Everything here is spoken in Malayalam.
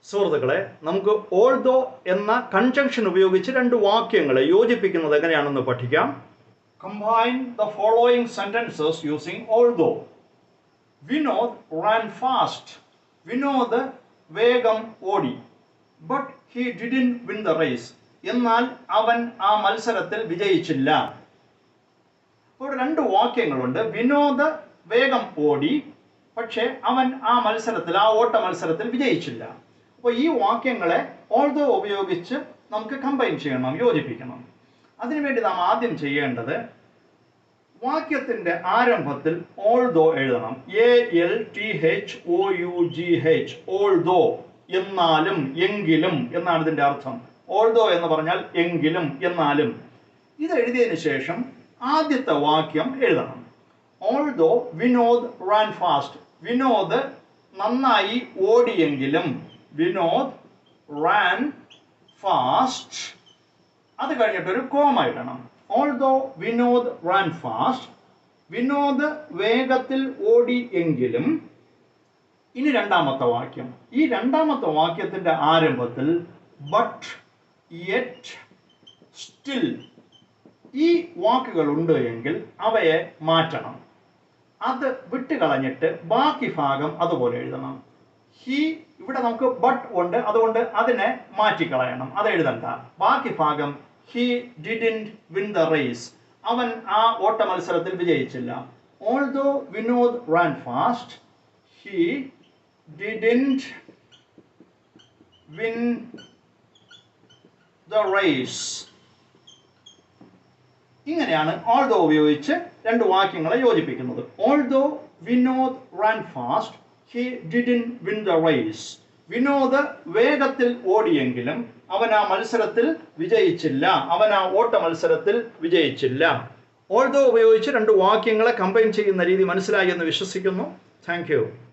സുഹൃത്തുക്കളെ, നമുക്ക് ഓൾദോ എന്ന കൺജങ്ഷൻ ഉപയോഗിച്ച് രണ്ട് വാക്യങ്ങളെ യോജിപ്പിക്കുന്നത് എങ്ങനെയാണെന്ന് പഠിക്കാം. Combine the following sentences using although. Vinod ran fast. Vinod വേഗം ഓടി. But he didn't win the race. എന്നാൽ അവൻ ആ മത്സരത്തിൽ വിജയിച്ചില്ല. ഇവിടെ രണ്ട് വാക്യങ്ങളുണ്ട്. വിനോദ് വേഗം ഓടി, പക്ഷേ അവൻ ആ ഓട്ട മത്സരത്തിൽ വിജയിച്ചില്ല. അപ്പോൾ ഈ വാക്യങ്ങളെ ഓൾദോ ഉപയോഗിച്ച് നമുക്ക് കമ്പൈൻ ചെയ്യണം, യോജിപ്പിക്കണം. അതിനുവേണ്ടി നാം ആദ്യം ചെയ്യേണ്ടത് വാക്യത്തിന്റെ ആരംഭത്തിൽ ഓൾദോ എഴുതണം. ALTHOUGH, although. എന്നാലും, എങ്കിലും എന്നാണ് ഇതിന്റെ അർത്ഥം. ഓൾദോ എന്ന് പറഞ്ഞാൽ എങ്കിലും, എന്നാലും. ഇത് എഴുതിയതിനു ശേഷം ആദ്യത്തെ വാക്യം എഴുതണം. Although Vinod ran fast. Vinod നന്നായി ഓടിയെങ്കിലും. Vinod ran fast. അത് കഴിഞ്ഞിട്ട് ഒരു കോമ ഇടണം. Although Vinod ran fast. Vinod വേഗത്തിൽ ഓടി എങ്കിലും. ഇനി രണ്ടാമത്തെ വാക്യം. ഈ രണ്ടാമത്തെ വാക്യത്തിന്റെ ആരംഭത്തിൽ ബട്ട്, യെറ്റ്, സ്റ്റിൽ ഈ വാക്കുകൾ ഉണ്ട് എങ്കിൽ അവയെ മാറ്റണം. അത് വിട്ടുകളഞ്ഞിട്ട് ബാക്കി ഭാഗം അതുപോലെ എഴുതണം. ഹി, ഇവിടെ നമുക്ക് ബട്ട് ഉണ്ട്, അതുകൊണ്ട് അതിനെ മാറ്റിക്കളയണം, അത് എഴുതണ്ട. ബാക്കി ഭാഗം he didn't win the race. അവൻ ആ ഓട്ട മത്സരത്തിൽ വിജയിച്ചില്ല. Although Vinod ran fast, he didn't win the race. ഇങ്ങനെയാണ് ഓൾദോ ഉപയോഗിച്ച് രണ്ട് വാക്യങ്ങളെ യോജിപ്പിക്കുന്നത്. Although Vinod ran fast, he didn't win the race. Vinod വേഗത്തിൽ ഓടിയെങ്കിലും അവൻ ആ മത്സരത്തിൽ വിജയിച്ചില്ല. അവൻ ആ ഓട്ട മത്സരത്തിൽ വിജയിച്ചില്ല. ഓൾദോ ഉപയോഗിച്ച് രണ്ട് വാക്യങ്ങളെ കമ്പൈൻ ചെയ്യുന്ന രീതി മനസ്സിലായി എന്ന് വിശ്വസിക്കുന്നു. Thank you.